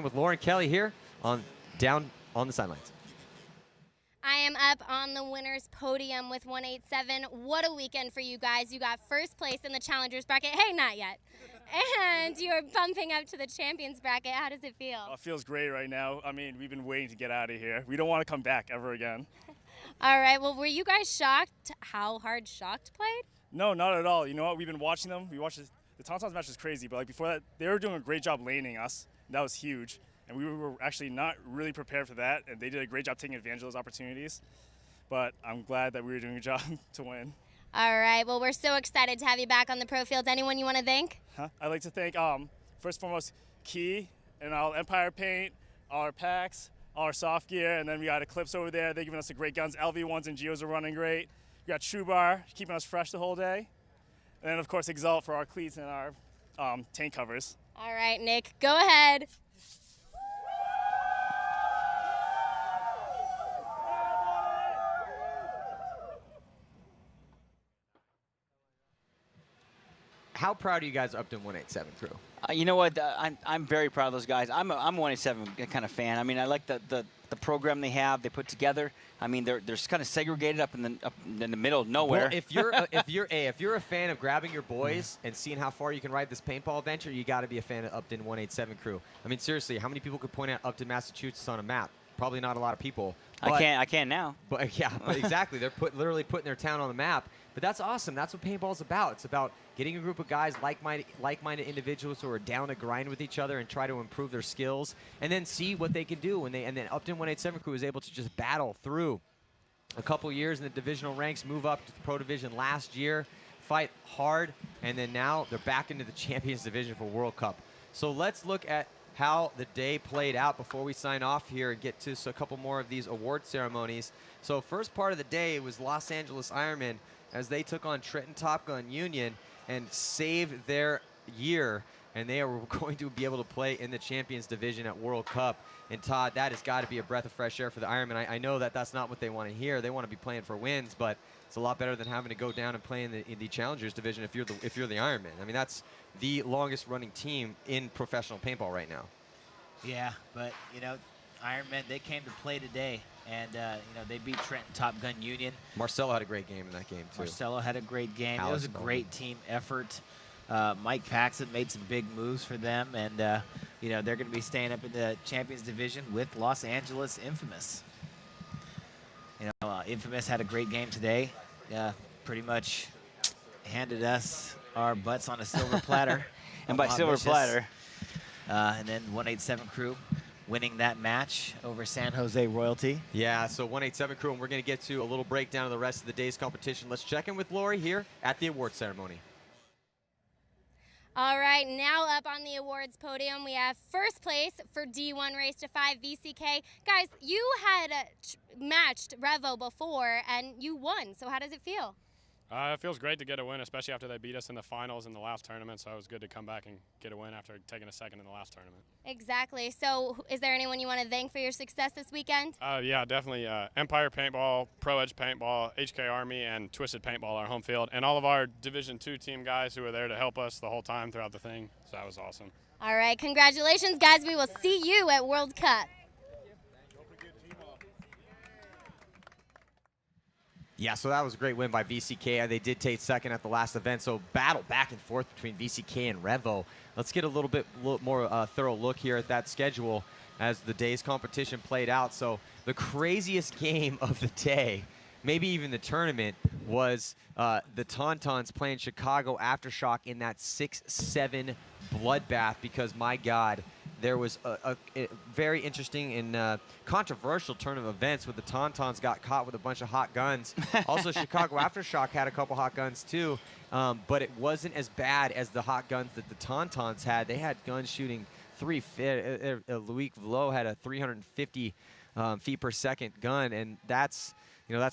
With Lauren Kelly here down on the sidelines. I am up on the winner's podium with 187. What a weekend for you guys. You got first place in the challengers bracket. Hey, not yet. And you're bumping up to the champions bracket. How does it feel? It feels great right now. I mean, we've been waiting to get out of here. We don't want to come back ever again. All right. Well, were you guys shocked how hard Shocked played? No, not at all. You know what? We've been watching them. We watched the Tauntauns match was crazy, but like before that, they were doing a great job laning us. That was huge. And we were actually not really prepared for that, and they did a great job taking advantage of those opportunities. But I'm glad that we were doing a job to win. All right. Well, we're so excited to have you back on the pro field. Anyone you want to thank? I'd like to thank, first and foremost, Key and all Empire Paint, all our packs, all our soft gear, and then we got Eclipse over there. They're giving us the great guns. LV1s and Geos are running great. We got True Bar keeping us fresh the whole day. And then, of course, Exalt for our cleats and our tank covers. All right, Nick, go ahead. How proud are you guys of Upton 187 crew? You know what? I'm very proud of those guys. I'm a 187 kind of fan. I mean, I like the program they have. They put together. I mean, they're kind of segregated up in the middle of nowhere. Well, if you're a fan of grabbing your boys and seeing how far you can ride this paintball adventure, you got to be a fan of Upton 187 crew. I mean, seriously, how many people could point out Upton, Massachusetts on a map? Probably not a lot of people. I can now. But yeah, but exactly. They're literally putting their town on the map. But that's awesome. That's what paintball's about. It's about getting a group of guys, like-minded individuals who are down to grind with each other and try to improve their skills, and then see what they can do. And then Upton 187 crew was able to just battle through a couple years in the divisional ranks, move up to the pro division last year, fight hard, and then now they're back into the champions division for World Cup. So let's look at how the day played out before we sign off here and get to a couple more of these award ceremonies. So first part of the day was Los Angeles Ironmen as they took on Trenton Top Gun Union and saved their year, and they are going to be able to play in the Champions Division at World Cup. And Todd, that has got to be a breath of fresh air for the Ironmen. I know that that's not what they want to hear. They want to be playing for wins, but it's a lot better than having to go down and play in the Challengers Division if you're the Ironmen. I mean, that's the longest running team in professional paintball right now. Yeah, but you know, Ironmen, they came to play today, and you know, they beat Trenton Top Gun Union. Marcelo had a great game in that game too. Marcelo had a great game. Alex It was a great team effort. Mike Paxton made some big moves for them, and you know, they're going to be staying up in the Champions Division with Los Angeles Infamous. You know, Infamous had a great game today. Pretty much handed us our butts on a silver platter. And by silver platter. And then 187 crew winning that match over San Jose Royalty. Yeah, so 187 crew, and we're going to get to a little breakdown of the rest of the day's competition. Let's check in with Lori here at the award ceremony. All right, now up on the awards podium, we have first place for D1 Race to 5 VCK. Guys, you had matched Revo before, and you won, so how does it feel? It feels great to get a win, especially after they beat us in the finals in the last tournament, so it was good to come back and get a win after taking a second in the last tournament. Exactly. So is there anyone you want to thank for your success this weekend? Yeah, definitely. Empire Paintball, Pro Edge Paintball, HK Army, and Twisted Paintball, our home field, and all of our Division II team guys who were there to help us the whole time throughout the thing, so that was awesome. All right, congratulations, guys. We will see you at World Cup. Yeah, so that was a great win by VCK. They did take second at the last event, so battle back and forth between VCK and Revo. Let's get a little bit more thorough look here at that schedule as the day's competition played out. So the craziest game of the day, maybe even the tournament, was the Tauntauns playing Chicago Aftershock in that 6-7 bloodbath because, my God, there was a very interesting and controversial turn of events where the Tauntauns got caught with a bunch of hot guns. Also, Chicago Aftershock had a couple hot guns too, but it wasn't as bad as the hot guns that the Tauntauns had. They had guns shooting Loic Vlo had a 350 feet per second gun, and that's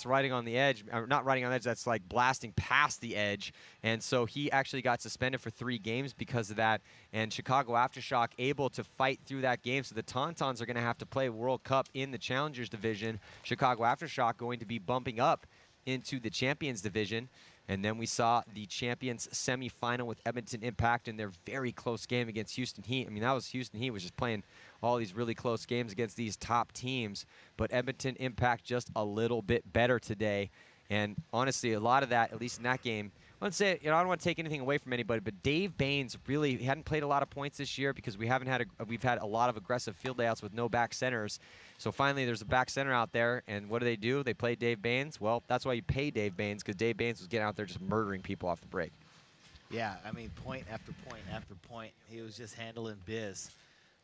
riding on the edge, or not riding on the edge, that's like blasting past the edge. And so he actually got suspended for 3 games because of that. And Chicago Aftershock able to fight through that game. So the Tauntauns are going to have to play World Cup in the Challengers Division. Chicago Aftershock going to be bumping up into the Champions Division. And then we saw the champions semifinal with Edmonton Impact in their very close game against Houston Heat. I mean, that was Houston Heat was just playing all these really close games against these top teams. But Edmonton Impact just a little bit better today. And honestly, a lot of that, at least in that game, I wouldn't say, I don't want to take anything away from anybody, but Dave Baines really hadn't played a lot of points this year because we've had a lot of aggressive field layouts with no back centers. So finally, there's a back center out there, and what do? They play Dave Baines. Well, that's why you pay Dave Baines, because Dave Baines was getting out there just murdering people off the break. Yeah, I mean, point after point after point, he was just handling biz.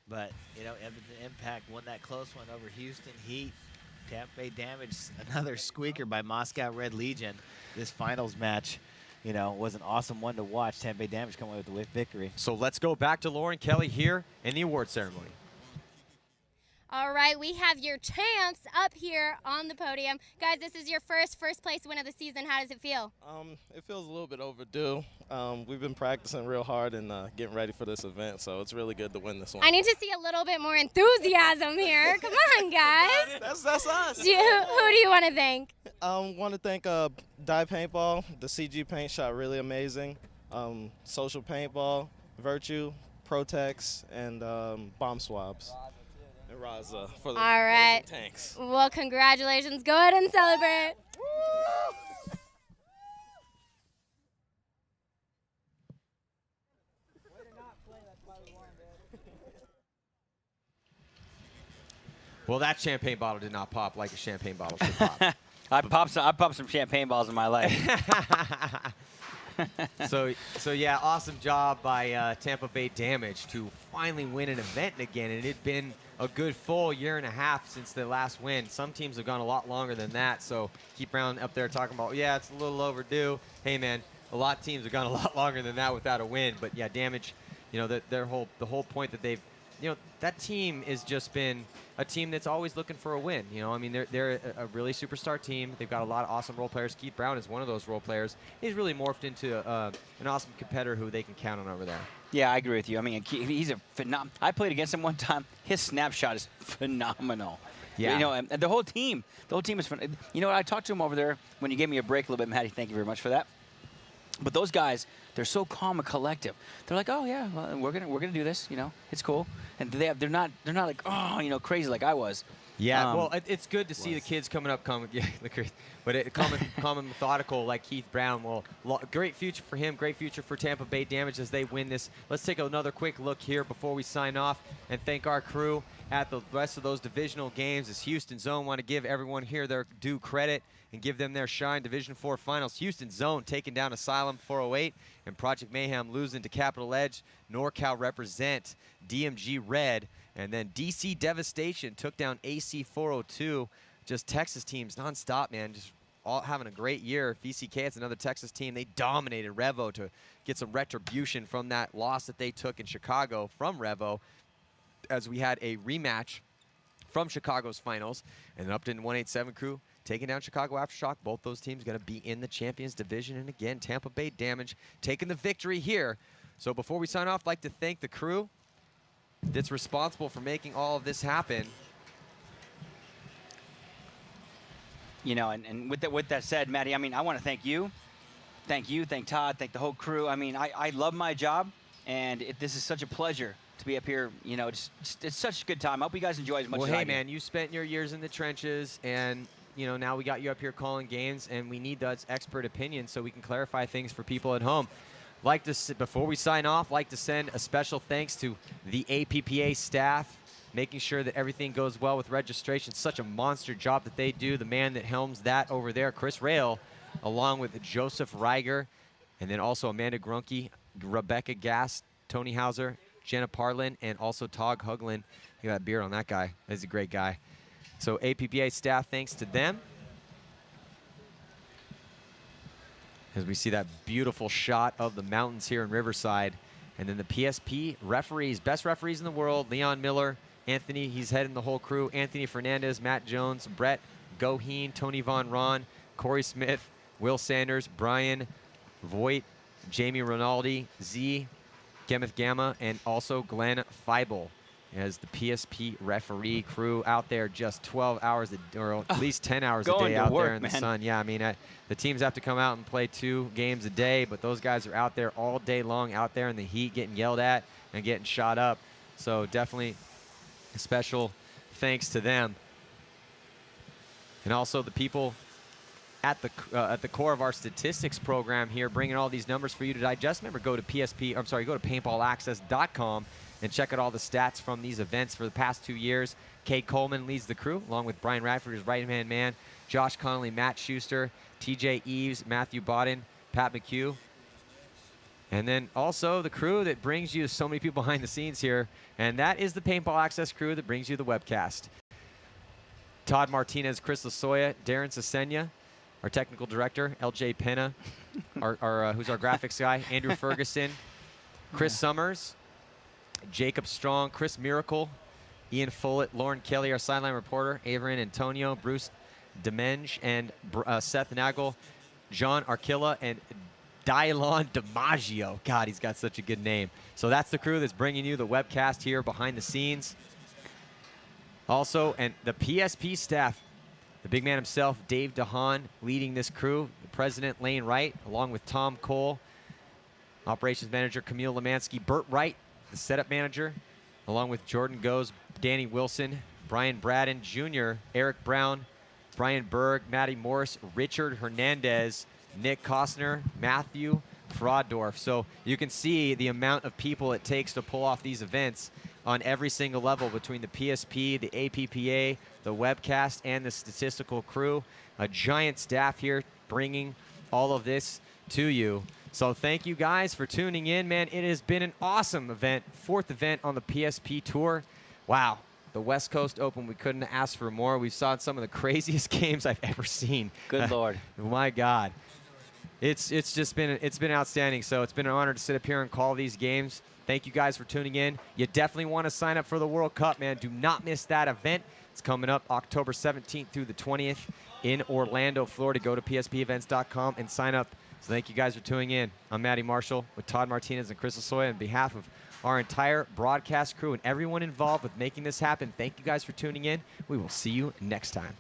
But Edmonton Impact won that close one over Houston Heat. Tampa Bay Damage, another squeaker by Moscow Red Legion. This finals match, was an awesome one to watch. Tampa Bay Damage come away with the victory. So let's go back to Lauren Kelly here in the award ceremony. All right, we have your champs up here on the podium. Guys, this is your first place win of the season. How does it feel? It feels a little bit overdue. We've been practicing real hard and getting ready for this event, so it's really good to win this one. I need to see a little bit more enthusiasm here. Come on, guys. That's us. Who do you want to thank? Want to thank Dye Paintball. The CG paint shot really amazing. Social Paintball, Virtue, Protex, and Bomb Swabs. And Raza for the All right. tanks. Well, congratulations. Go ahead and celebrate. Well, that champagne bottle did not pop like a champagne bottle should pop. I popped some champagne balls in my life. So yeah, awesome job by Tampa Bay Damage to finally win an event again. And it'd been a good full year and a half since the last win. Some teams have gone a lot longer than that. So keep Brown up there talking about, yeah, it's a little overdue. Hey man, a lot of teams have gone a lot longer than that without a win. But yeah, Damage, the whole point that they've, that team has just been a team that's always looking for a win. I mean, they're a really superstar team. They've got a lot of awesome role players. Keith Brown is one of those role players. He's really morphed into an awesome competitor who they can count on over there. Yeah, I agree with you. I mean, he's a phenomenal. I played against him one time. His snapshot is phenomenal. Yeah. And the whole team is fun. I talked to him over there when you gave me a break a little bit, Maddie. Thank you very much for that. But those guys, they're so calm and collective. They're like, oh yeah, well, we're gonna do this. It's cool. And they're not like, oh, crazy like I was. Yeah, well, it's good to see the kids coming up, calm and methodical like Keith Brown. Well, great future for him, great future for Tampa Bay Damage as they win this. Let's take another quick look here before we sign off and thank our crew at the rest of those divisional games. As Houston Zone, want to give everyone here their due credit and give them their shine. Division 4 finals, Houston Zone taking down Asylum 408 and Project Mayhem losing to Capital Edge. NorCal represent DMG Red. And then DC Devastation took down AC 402. Just Texas teams nonstop, man. Just all having a great year. VCK, it's another Texas team. They dominated Revo to get some retribution from that loss that they took in Chicago from Revo, as we had a rematch from Chicago's finals. And then Upton 187 crew taking down Chicago Aftershock. Both those teams going to be in the Champions Division. And again, Tampa Bay Damage taking the victory here. So before we sign off, I'd like to thank the crew that's responsible for making all of this happen. And with that said, Maddie, I mean, I want to thank you, thank Todd, thank the whole crew. I mean, I love my job, and this is such a pleasure to be up here. It's such a good time. I hope you guys enjoy as much as I do. Well, hey, man, you spent your years in the trenches, and now we got you up here calling games, and we need that expert opinion so we can clarify things for people at home. Before we sign off, like to send a special thanks to the APPA staff, making sure that everything goes well with registration. Such a monster job that they do. The man that helms that over there, Chris Rail, along with Joseph Reiger, and then also Amanda Grunke, Rebecca Gass, Tony Hauser, Jenna Parlin, and also Tog Huglin. Look at that beard on that guy. He's a great guy. So APPA staff, thanks to them. As we see that beautiful shot of the mountains here in Riverside. And then the PSP referees, best referees in the world, Leon Miller, Anthony, he's heading the whole crew, Anthony Fernandez, Matt Jones, Brett Goheen, Tony Von Ron, Corey Smith, Will Sanders, Brian Voigt, Jamie Ronaldi, Z, Gemeth Gamma, and also Glenn Feibel. as the PSP referee crew out there just 12 hours, or at least 10 hours a going day to out work, there in the man. sun. Yeah, I mean, the teams have to come out and play 2 games a day, but those guys are out there all day long, out there in the heat, getting yelled at and getting shot up. So definitely a special thanks to them. And also the people at the core of our statistics program here, bringing all these numbers for you to digest. Remember, go to paintballaccess.com and check out all the stats from these events for the past 2 years. Kate Coleman leads the crew, along with Brian Radford, his right-hand man, Josh Connolly, Matt Schuster, TJ Eves, Matthew Bodden, Pat McHugh. And then also the crew that brings you so many people behind the scenes here, and that is the Paintball Access crew that brings you the webcast. Todd Martinez, Chris Lasoya, Darren Sesenya, our technical director, LJ Penna, who's our graphics guy, Andrew Ferguson, Chris Summers, Jacob Strong, Chris Miracle, Ian Follett, Lauren Kelly, our sideline reporter, Averin Antonio, Bruce Demenge, and Seth Nagel, John Arkilla, and Dylon DiMaggio. God, he's got such a good name. So that's the crew that's bringing you the webcast here behind the scenes. Also, and the PSP staff, the big man himself, Dave DeHaan, leading this crew, the president, Lane Wright, along with Tom Cole, operations manager, Camille Lemansky, Burt Wright, the setup manager, along with Jordan Goes, Danny Wilson, Brian Braden Jr., Eric Brown, Brian Berg, Matty Morris, Richard Hernandez, Nick Costner, Matthew Fraudorf. So you can see the amount of people it takes to pull off these events on every single level between the PSP, the APPA, the webcast, and the statistical crew. A giant staff here bringing all of this to you. So thank you guys for tuning in, man. It has been an awesome event, 4th event on the PSP Tour. Wow, the West Coast Open, we couldn't ask for more. We saw some of the craziest games I've ever seen. Good Lord. My God. It's been outstanding. So it's been an honor to sit up here and call these games. Thank you guys for tuning in. You definitely want to sign up for the World Cup, man. Do not miss that event. It's coming up October 17th through the 20th in Orlando, Florida. Go to pspevents.com and sign up. So thank you guys for tuning in. I'm Matty Marshall with Todd Martinez and Chris Lasoya. On behalf of our entire broadcast crew and everyone involved with making this happen, thank you guys for tuning in. We will see you next time.